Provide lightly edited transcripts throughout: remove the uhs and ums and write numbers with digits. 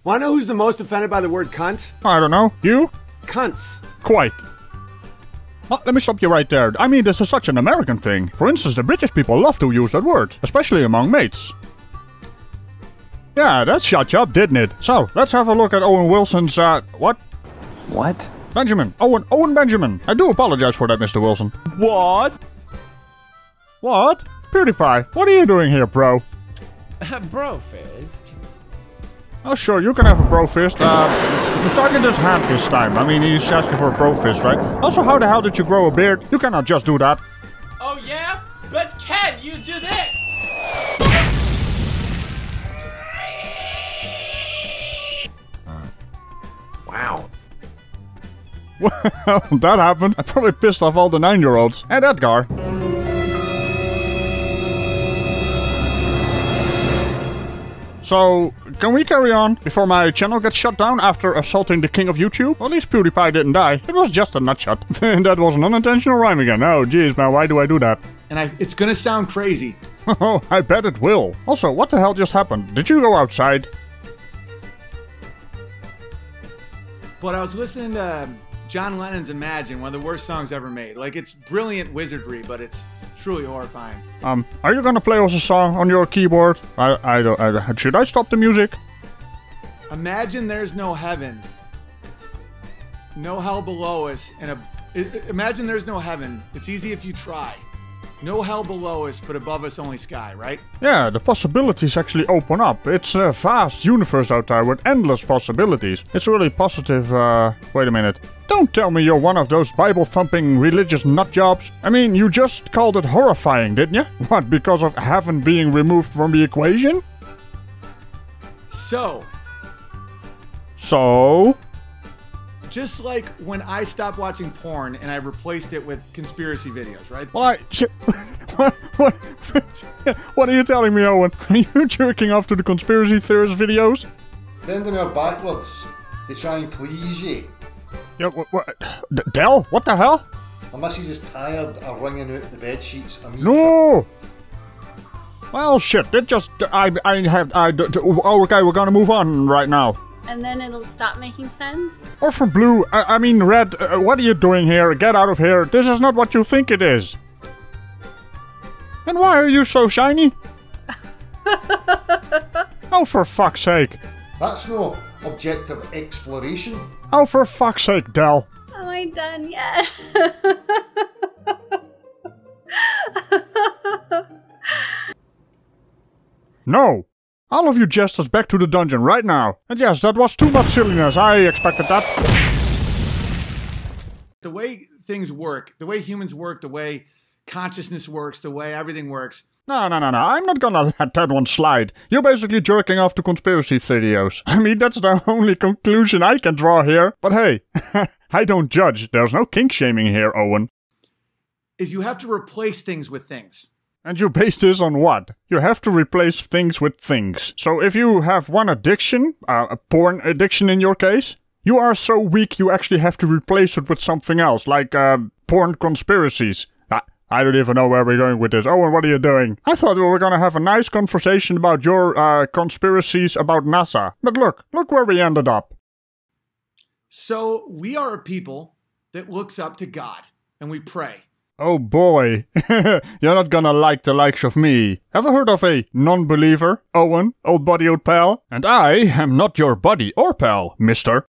Wanna know who's the most offended by the word cunt? I don't know. You? Cunts. Quite. Let me stop you right there. I mean, this is such an American thing. For instance, the British people love to use that word, especially among mates. Yeah, that shut you up, didn't it? So, let's have a look at Owen Wilson's, what? What? Benjamin. Owen Benjamin. I do apologize for that, Mr. Wilson. What? What? PewDiePie, what are you doing here, bro? BroFist? Oh, sure, you can have a BroFist. Target his hand this time. I mean, he's asking for a BroFist, right? Also, how the hell did you grow a beard? You cannot just do that. Oh yeah? But can you do this? Wow. Well, that happened. I probably pissed off all the 9-year-olds. And Edgar. So, can we carry on before my channel gets shut down after assaulting the king of YouTube? Well, at least PewDiePie didn't die. It was just a nutshot. That was an unintentional rhyme again. Oh, jeez, man, why do I do that? And it's gonna sound crazy. Oh, I bet it will. Also, what the hell just happened? Did you go outside? But I was listening to John Lennon's Imagine, one of the worst songs ever made. Like, it's brilliant wizardry, but it's truly horrifying. Are you gonna play us a song on your keyboard? Should I stop the music? Imagine there's no heaven, no hell below us, and imagine there's no heaven. It's easy if you try. No hell below us, but above us only sky, right? Yeah, the possibilities actually open up. It's a vast universe out there with endless possibilities. It's a really positive, wait a minute. Don't tell me you're one of those Bible-thumping religious nutjobs. I mean, you just called it horrifying, didn't you? What, because of heaven being removed from the equation? So? Just like when I stopped watching porn and I replaced it with conspiracy videos, right? Well, what are you telling me, Owen? Are you jerking off to the conspiracy theorist videos? Bending her backwards to try and please you. Yeah, Del, what the hell? My missus is tired of wringing out the bed sheets. No! Well, shit, it just, okay, we're gonna move on right now. And then it'll stop making sense? Or from blue, I mean red, what are you doing here? Get out of here, this is not what you think it is. And why are you so shiny? Oh, for fuck's sake. That's no objective exploration. Oh, for fuck's sake, Del. Am I done yet? No. All of you jesters back to the dungeon right now. And yes, that was too much silliness. I expected that. The way things work, the way humans work, the way consciousness works, the way everything works. No. I'm not gonna let that one slide. You're basically jerking off to conspiracy theories. I mean, that's the only conclusion I can draw here. But hey, I don't judge. There's no kink-shaming here, Owen. Is you have to replace things with things. And you base this on what? You have to replace things with things. So if you have one addiction, a porn addiction in your case, you are so weak you actually have to replace it with something else, like porn conspiracies. I don't even know where we're going with this. Owen, what are you doing? I thought we were gonna have a nice conversation about your conspiracies about NASA. But look where we ended up. So we are a people that looks up to God, and we pray. Oh boy, you're not gonna like the likes of me. Ever heard of a non-believer, Owen, old buddy, old pal? And I am not your buddy or pal, mister.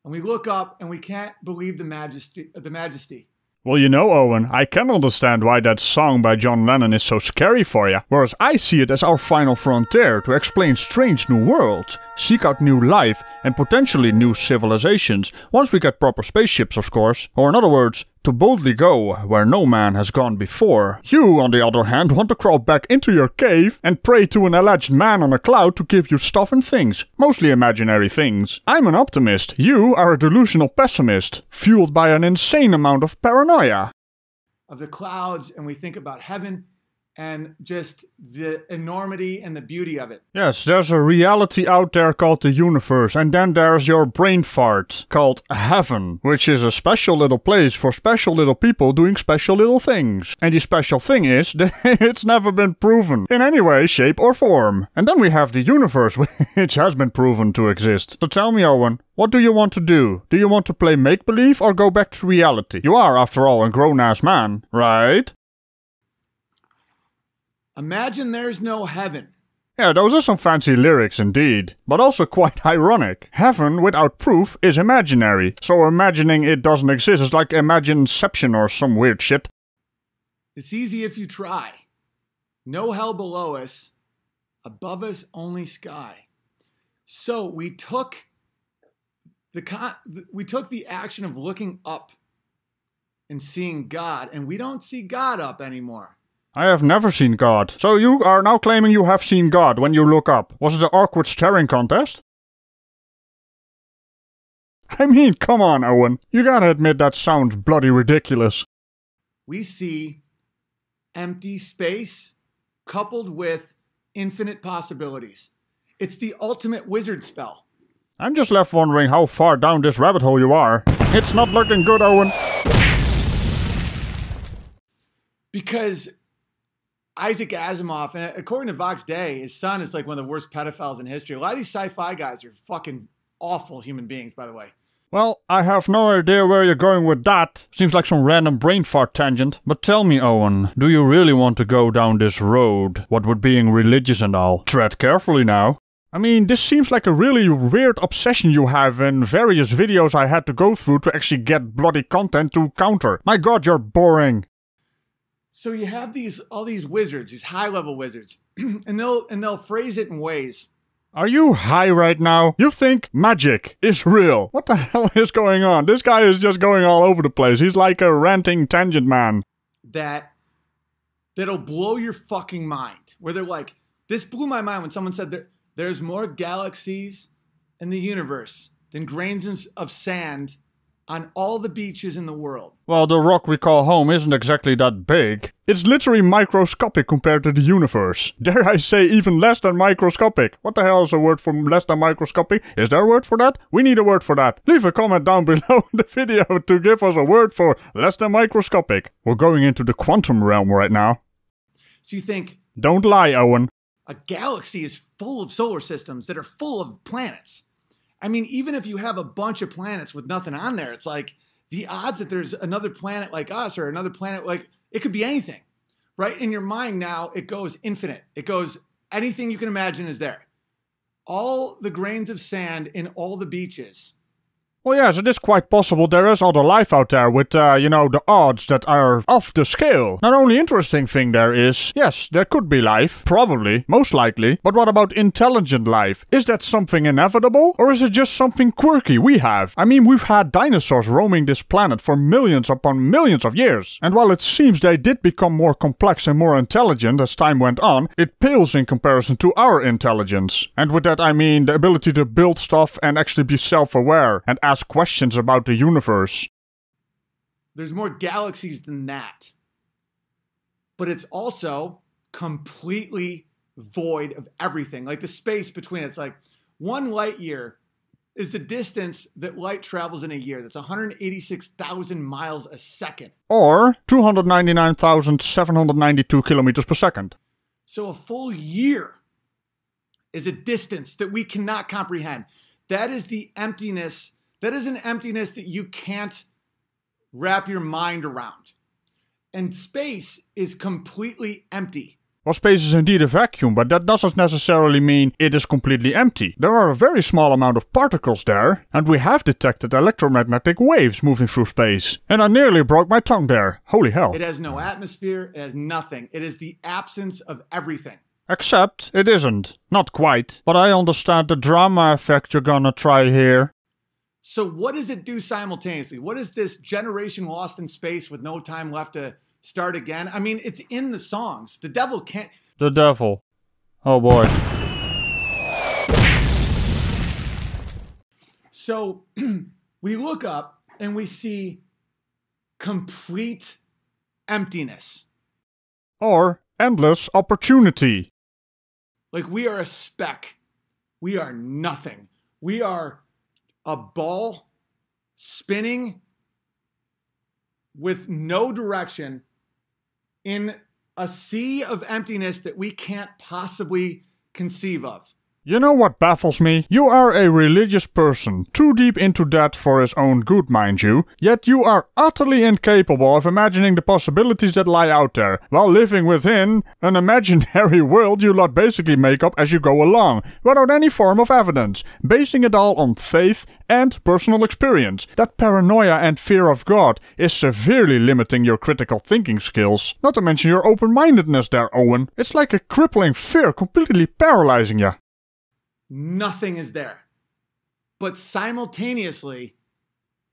And we look up and we can't believe the majesty. Well, you know, Owen, I can understand why that song by John Lennon is so scary for you. Whereas I see it as our final frontier to explain strange new worlds, seek out new life, and potentially new civilizations. Once we get proper spaceships, of course. Or in other words, to boldly go where no man has gone before. You, on the other hand, want to crawl back into your cave and pray to an alleged man on a cloud to give you stuff and things. Mostly imaginary things. I'm an optimist. You are a delusional pessimist, fueled by an insane amount of paranoia. Of the clouds, and we think about heaven, and just the enormity and the beauty of it. Yes, there's a reality out there called the universe, and then there's your brain fart called heaven, which is a special little place for special little people doing special little things. And the special thing is that it's never been proven in any way, shape or form. And then we have the universe, which has been proven to exist. So tell me, Owen, what do you want to do? Do you want to play make-believe or go back to reality? You are, after all, a grown-ass man, right? Imagine there's no heaven. Yeah, those are some fancy lyrics indeed, but also quite ironic. Heaven without proof is imaginary, so imagining it doesn't exist is like Imagineception or some weird shit. It's easy if you try. No hell below us, above us only sky. So we took the action of looking up and seeing God, and we don't see God up anymore. I have never seen God. So you are now claiming you have seen God when you look up. Was it an awkward staring contest? I mean, come on, Owen. You gotta admit that sounds bloody ridiculous. We see empty space coupled with infinite possibilities. It's the ultimate wizard spell. I'm just left wondering how far down this rabbit hole you are. It's not looking good, Owen. Because Isaac Asimov, and according to Vox Day, his son is like one of the worst pedophiles in history. A lot of these sci-fi guys are fucking awful human beings, by the way. Well, I have no idea where you're going with that. Seems like some random brain fart tangent. But tell me, Owen, do you really want to go down this road? What with being religious and all? Tread carefully now. I mean, this seems like a really weird obsession you have in various videos I had to go through to actually get bloody content to counter. My god, you're boring. So you have all these wizards, these high-level wizards, and they'll phrase it in ways. Are you high right now? You think magic is real? What the hell is going on? This guy is just going all over the place. He's like a ranting tangent man. That'll blow your fucking mind. Where they're like, this blew my mind when someone said that there's more galaxies in the universe than grains of sand on all the beaches in the world. Well, the rock we call home isn't exactly that big. It's literally microscopic compared to the universe. Dare I say even less than microscopic. What the hell is a word for less than microscopic? Is there a word for that? We need a word for that. Leave a comment down below the video to give us a word for less than microscopic. We're going into the quantum realm right now. So you think... Don't lie, Owen. A galaxy is full of solar systems that are full of planets. I mean, even if you have a bunch of planets with nothing on there, it's like the odds that there's another planet like us or another planet like, it could be anything, right? In your mind now, it goes infinite. It goes, anything you can imagine is there. All the grains of sand in all the beaches. Well, yes, it is quite possible there is other life out there with, the odds that are off the scale. Not only interesting thing there is, yes, there could be life, probably, most likely, but what about intelligent life? Is that something inevitable, or is it just something quirky we have? I mean, we've had dinosaurs roaming this planet for millions upon millions of years, and while it seems they did become more complex and more intelligent as time went on, it pales in comparison to our intelligence. And with that I mean the ability to build stuff and actually be self-aware, and ask questions about the universe. There's more galaxies than that. But it's also completely void of everything. Like the space between it's like 1 light year is the distance that light travels in a year. That's 186,000 miles a second. Or 299,792 kilometers per second. So a full year is a distance that we cannot comprehend. That is the emptiness. That is an emptiness that you can't wrap your mind around. And space is completely empty. Well, space is indeed a vacuum, but that doesn't necessarily mean it is completely empty. There are a very small amount of particles there, and we have detected electromagnetic waves moving through space. And I nearly broke my tongue there. Holy hell. It has no atmosphere, it has nothing. It is the absence of everything. Except, it isn't. Not quite. But I understand the drama effect you're gonna try here. So what does it do simultaneously? What is this generation lost in space with no time left to start again? I mean, it's in the songs. The devil can't... The devil. Oh boy. So we look up and we see complete emptiness. Or endless opportunity. Like, we are a speck. We are nothing. We are a ball spinning with no direction in a sea of emptiness that we can't possibly conceive of. You know what baffles me? You are a religious person, too deep into that for his own good, mind you, yet you are utterly incapable of imagining the possibilities that lie out there, while living within an imaginary world you lot basically make up as you go along, without any form of evidence, basing it all on faith and personal experience. That paranoia and fear of God is severely limiting your critical thinking skills, not to mention your open-mindedness there, Owen. It's like a crippling fear completely paralyzing you. Nothing is there. But simultaneously,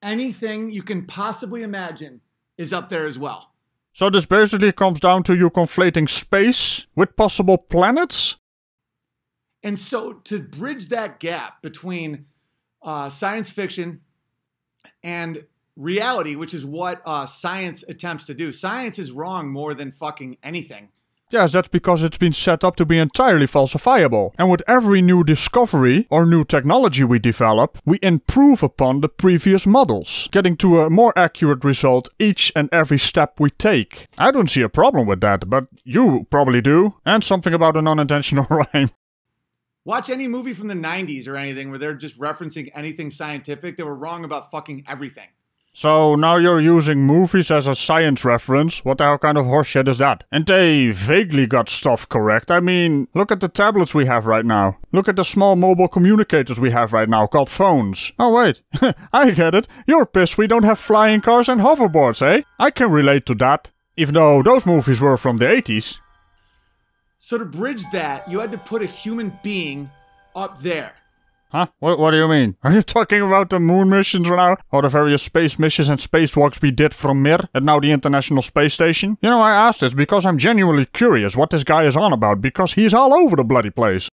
anything you can possibly imagine is up there as well. So this basically comes down to you conflating space with possible planets? And so to bridge that gap between science fiction and reality, which is what science attempts to do. Science is wrong more than fucking anything. Yes, that's because it's been set up to be entirely falsifiable. And with every new discovery or new technology we develop, we improve upon the previous models, getting to a more accurate result each and every step we take. I don't see a problem with that, but you probably do. And something about an unintentional rhyme. Watch any movie from the 90s or anything where they're just referencing anything scientific. They were wrong about fucking everything. So now you're using movies as a science reference? What the hell kind of horseshit is that? And they vaguely got stuff correct. I mean, look at the tablets we have right now. Look at the small mobile communicators we have right now, called phones. Oh wait, I get it. You're pissed we don't have flying cars and hoverboards, eh? I can relate to that. Even though those movies were from the 80s. So to bridge that, you had to put a human being up there. Huh? What do you mean? Are you talking about the moon missions now? Or the various space missions and spacewalks we did from Mir and now the International Space Station? You know, I asked this because I'm genuinely curious what this guy is on about, because he's all over the bloody place.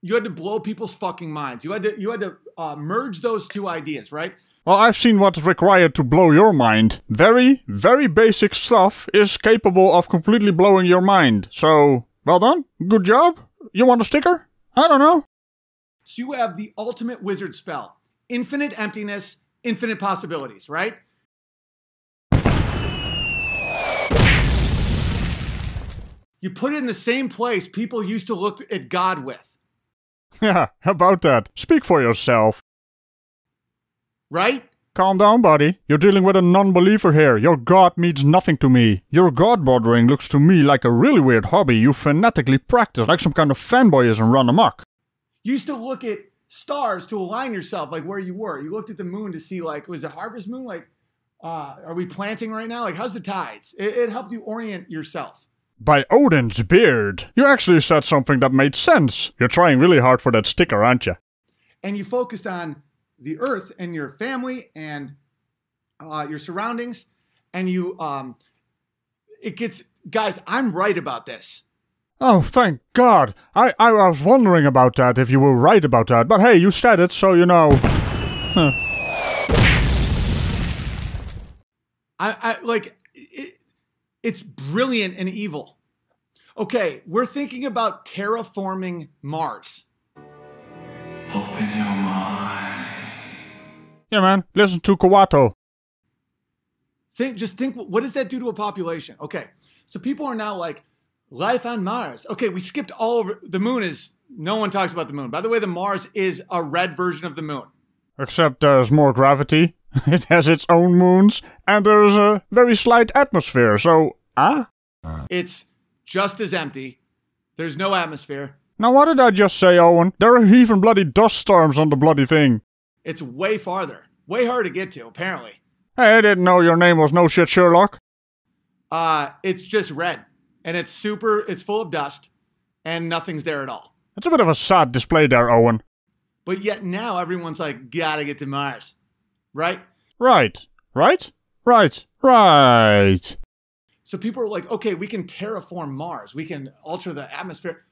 You had to blow people's fucking minds. You had to merge those two ideas, right? Well, I've seen what's required to blow your mind. Very, very basic stuff is capable of completely blowing your mind. So, well done. Good job. You want a sticker? I don't know. So you have the ultimate wizard spell. Infinite emptiness, infinite possibilities, right? You put it in the same place people used to look at God with. Yeah, about that. Speak for yourself. Right? Calm down, buddy. You're dealing with a non-believer here. Your God means nothing to me. Your God-bothering looks to me like a really weird hobby you fanatically practice, like some kind of fanboyism run amok. You used to look at stars to align yourself, like where you were. You looked at the moon to see, like, was it harvest moon? Like, are we planting right now? Like, how's the tides? It helped you orient yourself. By Odin's beard. You actually said something that made sense. You're trying really hard for that sticker, aren't you? And you focused on the earth and your family and your surroundings. And you, guys, I'm right about this. Oh, thank God. I was wondering about that, if you were right about that. But hey, you said it, so you know. Huh. It's brilliant and evil. Okay, we're thinking about terraforming Mars. Open your mind. Yeah, man. Listen to Kawato. Just think, what does that do to a population? Okay, so people are now like, life on Mars. Okay, we skipped all over. The moon is, no one talks about the moon. By the way, the Mars is a red version of the moon. Except there's more gravity. It has its own moons. And there's a very slight atmosphere, so, It's just as empty. There's no atmosphere. Now what did I just say, Owen? There are even bloody dust storms on the bloody thing. It's way farther. Way hard to get to, apparently. Hey, I didn't know your name was no shit Sherlock. It's just red. And it's full of dust, and nothing's there at all. It's a bit of a sad display there, Owen. But yet now everyone's like, gotta get to Mars. Right? Right. So people are like, okay, we can terraform Mars. We can alter the atmosphere.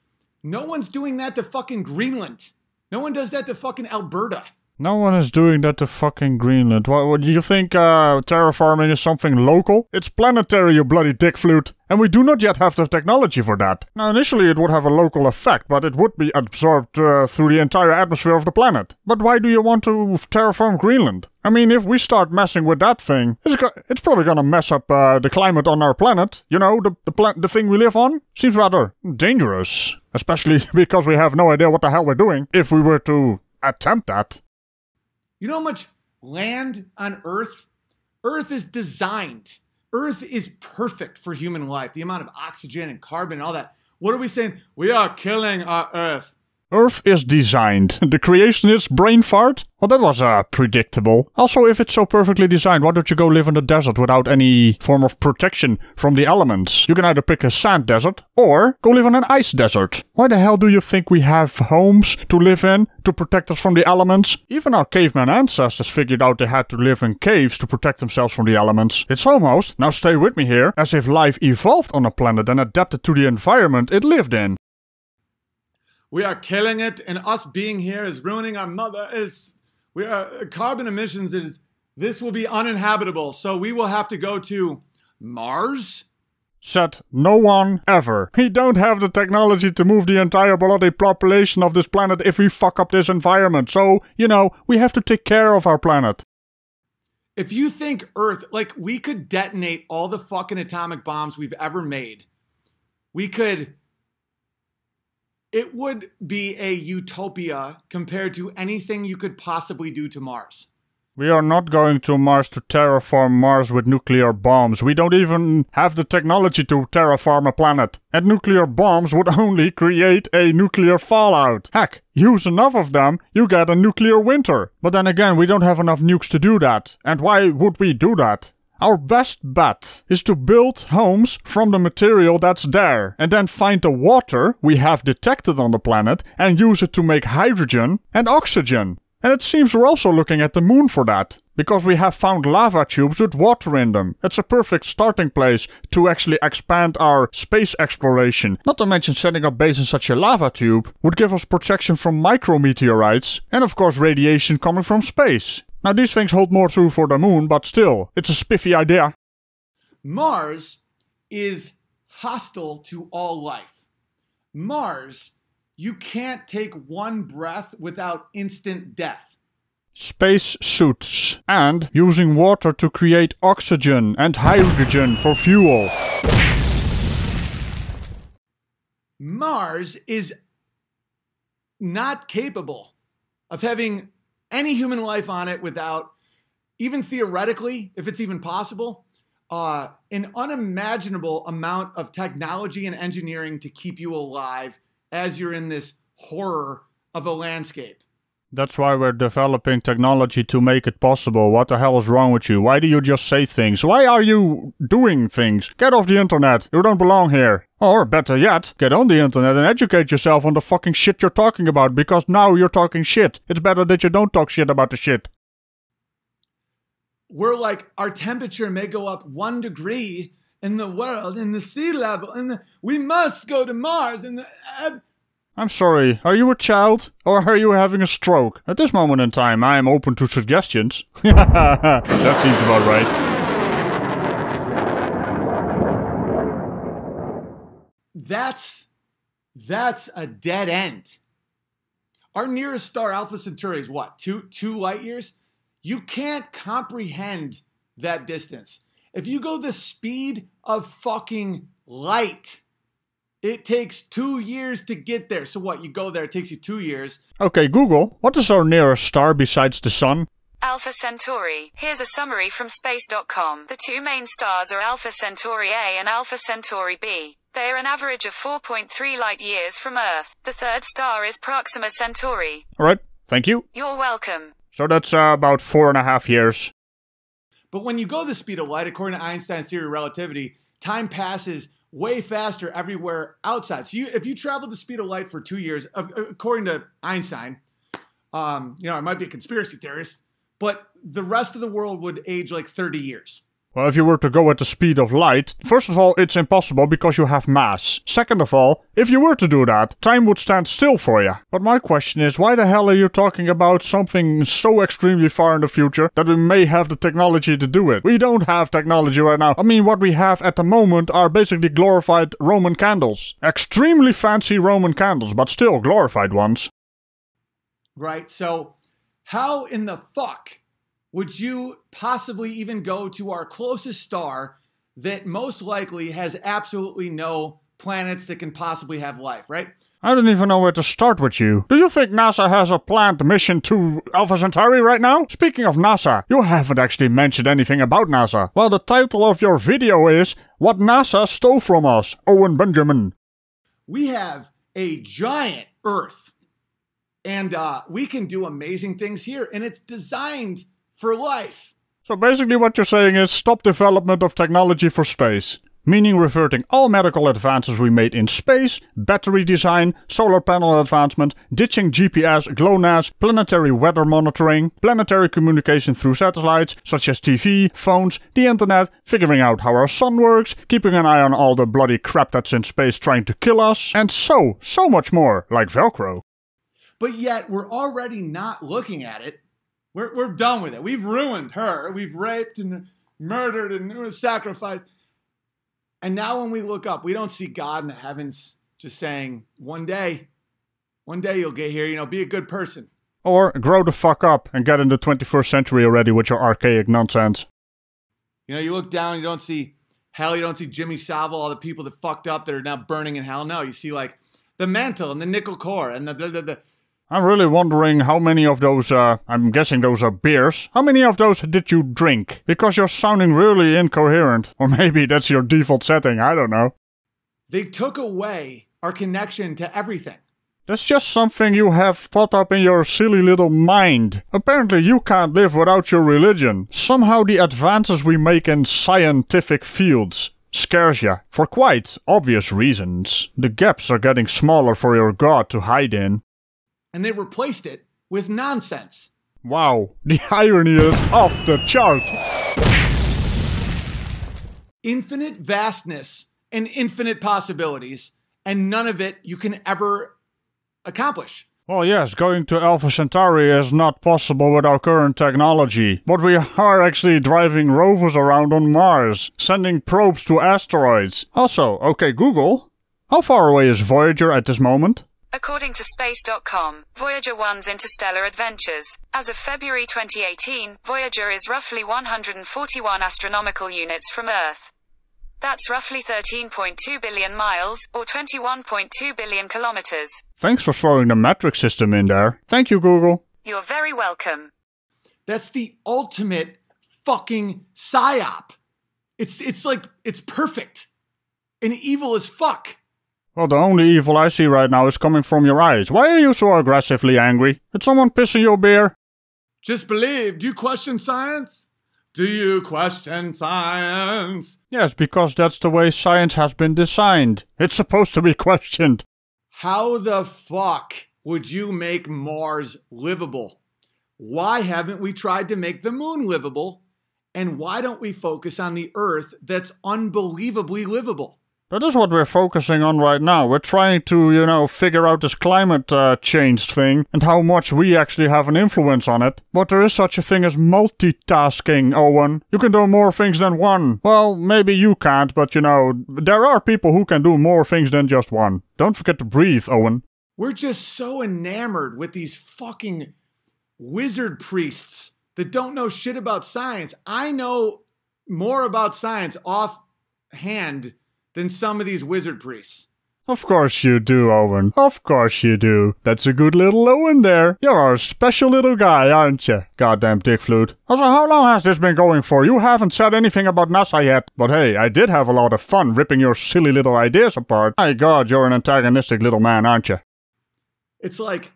No one's doing that to fucking Greenland. No one does that to fucking Alberta. No one is doing that to fucking Greenland. What do you think terraforming is something local? It's planetary, you bloody dick flute. And we do not yet have the technology for that. Now, initially it would have a local effect, but it would be absorbed through the entire atmosphere of the planet. But why do you want to terraform Greenland? I mean, if we start messing with that thing, it's probably gonna mess up the climate on our planet. You know, the thing we live on? Seems rather dangerous. Especially because we have no idea what the hell we're doing if we were to attempt that. You know how much land on Earth? Earth is designed. Earth is perfect for human life. The amount of oxygen and carbon and all that. What are we saying? We are killing our Earth. Earth is designed. The creationist brain fart? Well, that was predictable. Also, if it's so perfectly designed, why don't you go live in the desert without any form of protection from the elements? You can either pick a sand desert, or go live in an ice desert. Why the hell do you think we have homes to live in, to protect us from the elements? Even our caveman ancestors figured out they had to live in caves to protect themselves from the elements. It's almost, now stay with me here, as if life evolved on a planet and adapted to the environment it lived in. We are killing it, and us being here is ruining our mother. We are carbon emissions. This will be uninhabitable, so we will have to go to Mars. Said no one ever. We don't have the technology to move the entire bloody population of this planet if we fuck up this environment. So, you know, we have to take care of our planet. If you think Earth, like, we could detonate all the fucking atomic bombs we've ever made. It would be a utopia compared to anything you could possibly do to Mars. We are not going to Mars to terraform Mars with nuclear bombs. We don't even have the technology to terraform a planet. And nuclear bombs would only create a nuclear fallout. Heck, use enough of them, you get a nuclear winter. But then again, we don't have enough nukes to do that. And why would we do that? Our best bet is to build homes from the material that's there, and then find the water we have detected on the planet and use it to make hydrogen and oxygen. And it seems we're also looking at the moon for that, because we have found lava tubes with water in them. It's a perfect starting place to actually expand our space exploration. Not to mention setting up base in such a lava tube would give us protection from micrometeorites and of course radiation coming from space. Now these things hold more true for the moon, but still, it's a spiffy idea. Mars is hostile to all life. Mars, you can't take one breath without instant death. Space suits, and using water to create oxygen and hydrogen for fuel. Mars is not capable of having any human life on it without, even theoretically, if it's even possible, an unimaginable amount of technology and engineering to keep you alive as you're in this horror of a landscape. That's why we're developing technology to make it possible. What the hell is wrong with you? Why do you just say things? Why are you doing things? Get off the internet. You don't belong here. Or, better yet, get on the internet and educate yourself on the fucking shit you're talking about, because now you're talking shit. It's better that you don't talk shit about the shit. We're like, our temperature may go up 1 degree in the world, in the sea level, and we must go to Mars, and I'm sorry, are you a child? Or are you having a stroke? At this moment in time, I am open to suggestions. That seems about right. That's a dead end. Our nearest star, Alpha Centauri, is what? 2 light years? You can't comprehend that distance. If you go the speed of fucking light, it takes 2 years to get there. So what, you go there, it takes you 2 years. Okay, Google, what is our nearest star besides the sun? Alpha Centauri. Here's a summary from space.com. The 2 main stars are Alpha Centauri A and Alpha Centauri B. They are an average of 4.3 light years from Earth. The 3rd star is Proxima Centauri. Alright, thank you. You're welcome. So that's about 4.5 years. But when you go the speed of light, according to Einstein's theory of relativity, time passes way faster everywhere outside. So if you travel the speed of light for 2 years, according to Einstein, it might be a conspiracy theorist, but the rest of the world would age like 30 years. Well, if you were to go at the speed of light, first of all, it's impossible because you have mass. Second of all, if you were to do that, time would stand still for you. But my question is, why the hell are you talking about something so extremely far in the future that we may have the technology to do it? We don't have technology right now. I mean, what we have at the moment are basically glorified Roman candles. Extremely fancy Roman candles, but still glorified ones. Right, so how in the fuck would you possibly even go to our closest star that most likely has absolutely no planets that can possibly have life, right? I don't even know where to start with you. Do you think NASA has a planned mission to Alpha Centauri right now? Speaking of NASA, you haven't actually mentioned anything about NASA. Well, the title of your video is What NASA Stole From Us, Owen Benjamin. We have a giant Earth, and we can do amazing things here, and it's designed for life. So basically what you're saying is stop development of technology for space. Meaning reverting all medical advances we made in space, battery design, solar panel advancement, ditching GPS, GLONASS, planetary weather monitoring, planetary communication through satellites, such as TV, phones, the internet, figuring out how our sun works, keeping an eye on all the bloody crap that's in space trying to kill us, and so much more, like Velcro. But yet, we're already not looking at it. We're done with it. We've ruined her. We've raped and murdered and sacrificed. And now when we look up, we don't see God in the heavens just saying, one day you'll get here, you know, be a good person. Or grow the fuck up and get in the 21st century already with your archaic nonsense. You know, you look down, you don't see hell, you don't see Jimmy Savile, all the people that fucked up that are now burning in hell. No, you see like the mantle and the nickel core and the I'm really wondering how many of those, I'm guessing those are beers. How many of those did you drink? Because you're sounding really incoherent. Or maybe that's your default setting, I don't know. They took away our connection to everything. That's just something you have thought up in your silly little mind. Apparently you can't live without your religion. Somehow the advances we make in scientific fields scares ya, for quite obvious reasons. The gaps are getting smaller for your god to hide in. And they replaced it with nonsense. Wow, the irony is off the chart. Infinite vastness and infinite possibilities, and none of it you can ever accomplish. Well, yes, going to Alpha Centauri is not possible with our current technology. But we are actually driving rovers around on Mars, sending probes to asteroids. Also, okay Google, how far away is Voyager at this moment? According to Space.com, Voyager 1's interstellar adventures. As of February 2018, Voyager is roughly 141 astronomical units from Earth. That's roughly 13.2 billion miles, or 21.2 billion kilometers. Thanks for throwing the metric system in there. Thank you, Google. You're very welcome. That's the ultimate fucking psyop. It's like, it's perfect. And evil as fuck. Well, the only evil I see right now is coming from your eyes. Why are you so aggressively angry? Did someone piss in your beer? Just believe. Do you question science? Do you question science? Yes, because that's the way science has been designed. It's supposed to be questioned. How the fuck would you make Mars livable? Why haven't we tried to make the moon livable? And why don't we focus on the Earth that's unbelievably livable? That is what we're focusing on right now. We're trying to, figure out this climate change thing and how much we actually have an influence on it. But there is such a thing as multitasking, Owen. You can do more things than one. Well, maybe you can't, but there are people who can do more things than just one. Don't forget to breathe, Owen. We're just so enamored with these fucking wizard priests that don't know shit about science. I know more about science offhand than some of these wizard priests. Of course you do, Owen. Of course you do. That's a good little Owen there. You're a special little guy, aren't you? Goddamn dick flute. Also, how long has this been going for? You haven't said anything about NASA yet. But hey, I did have a lot of fun ripping your silly little ideas apart. My god, you're an antagonistic little man, aren't you? It's like,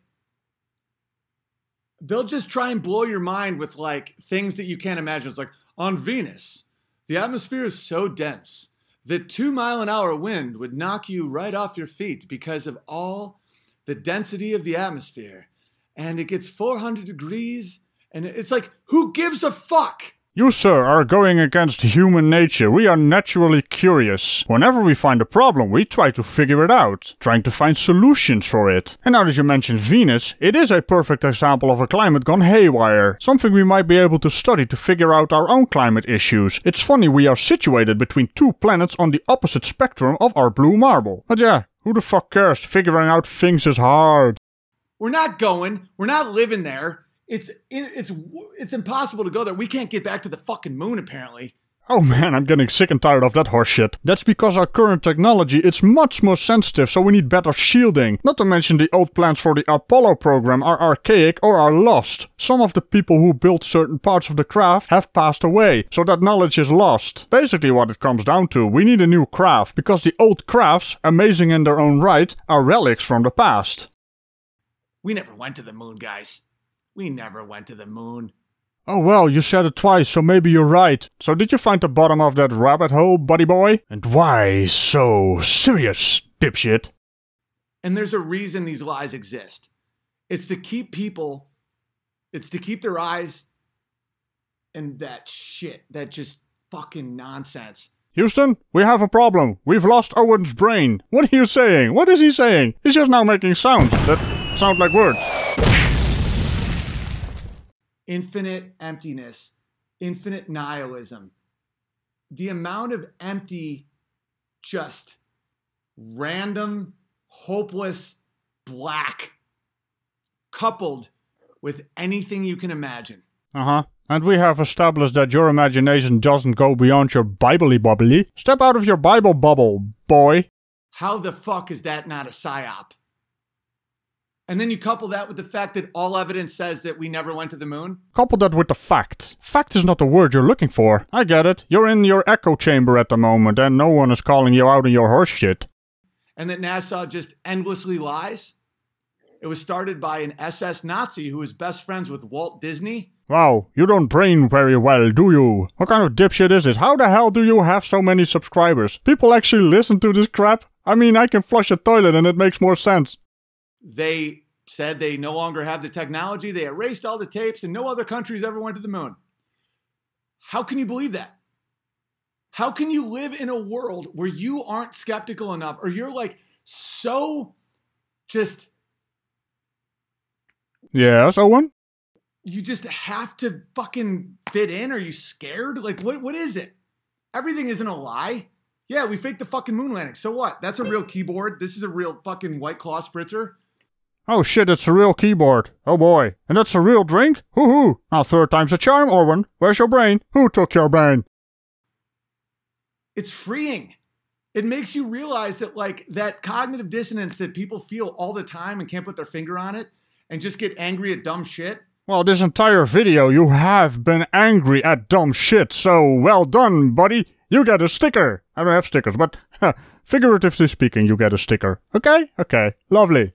they'll just try and blow your mind with like things that you can't imagine. It's like, on Venus, the atmosphere is so dense that 2-mile-an-hour wind would knock you right off your feet because of all the density of the atmosphere. And it gets 400 degrees. And it's like, who gives a fuck? You, sir, are going against human nature. We are naturally curious. Whenever we find a problem, we try to figure it out, trying to find solutions for it. And now that you mentioned Venus, it is a perfect example of a climate gone haywire. Something we might be able to study to figure out our own climate issues. It's funny we are situated between two planets on the opposite spectrum of our blue marble. But yeah, who the fuck cares? Figuring out things is hard. We're not going. We're not living there. It's impossible to go there. We can't get back to the fucking moon, apparently. Oh man, I'm getting sick and tired of that horseshit. That's because our current technology is much more sensitive, so we need better shielding. Not to mention the old plans for the Apollo program are archaic or are lost. Some of the people who built certain parts of the craft have passed away, so that knowledge is lost. Basically what it comes down to, we need a new craft, because the old crafts, amazing in their own right, are relics from the past. We never went to the moon, guys. We never went to the moon. Oh well, you said it twice, so maybe you're right. So did you find the bottom of that rabbit hole, buddy boy? And why so serious, dipshit? And there's a reason these lies exist. It's to keep people, it's to keep their eyes and that shit, that just fucking nonsense. Houston, we have a problem. We've lost Owen's brain. What are you saying? What is he saying? He's just now making sounds that sound like words. Infinite emptiness, infinite nihilism. The amount of empty, just random, hopeless, black, coupled with anything you can imagine. Uh-huh. And we have established that your imagination doesn't go beyond your bibbly-bobbly. Step out of your Bible bubble, boy. How the fuck is that not a psyop? And then you couple that with the fact that all evidence says that we never went to the moon? Couple that with the fact. Fact is not the word you're looking for. I get it. You're in your echo chamber at the moment and no one is calling you out on your horse shit. And that NASA just endlessly lies? It was started by an SS Nazi who was best friends with Walt Disney. Wow, you don't brain very well, do you? What kind of dipshit is this? How the hell do you have so many subscribers? People actually listen to this crap? I mean, I can flush a toilet and it makes more sense. They said they no longer have the technology, they erased all the tapes, and no other countries ever went to the moon. How can you believe that? How can you live in a world where you aren't skeptical enough, or you're like so just... Yes, Owen? You just have to fucking fit in? Are you scared? Like, what is it? Everything isn't a lie. Yeah, we faked the fucking moon landing. So what? That's a real keyboard. This is a real fucking White Claw spritzer. Oh shit, it's a real keyboard. Oh boy. And that's a real drink? Hoo-hoo. Now third time's a charm, Owen. Where's your brain? Who took your brain? It's freeing. It makes you realize that, like, that cognitive dissonance that people feel all the time and can't put their finger on it and just get angry at dumb shit. Well, this entire video you have been angry at dumb shit, so well done, buddy. You get a sticker. I don't have stickers, but figuratively speaking, you get a sticker. Okay? Okay. Lovely.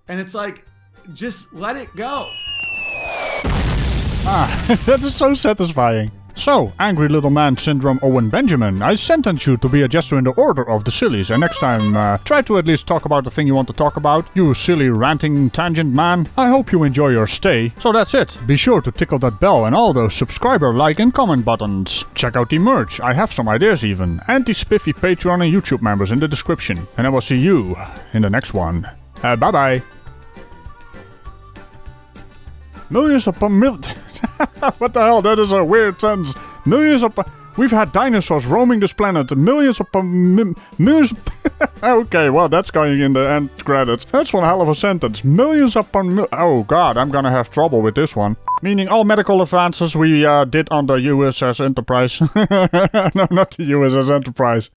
And it's like, just let it go. Ah, that is so satisfying. So, angry little man syndrome Owen Benjamin, I sentence you to be a jester in the order of the sillies, and next time, try to at least talk about the thing you want to talk about, you silly ranting tangent man. I hope you enjoy your stay. So that's it. Be sure to tickle that bell and all those subscriber, like, and comment buttons. Check out the merch, I have some ideas even, and the spiffy Patreon and YouTube members in the description. And I will see you in the next one. Bye-bye. Millions upon what the hell, that is a weird sentence. Millions upon... We've had dinosaurs roaming this planet. Millions upon... millions... Okay, well, that's going in the end credits. That's one hell of a sentence. Millions upon... Oh god, I'm gonna have trouble with this one. Meaning all medical advances we did on the USS Enterprise. No, not the USS Enterprise.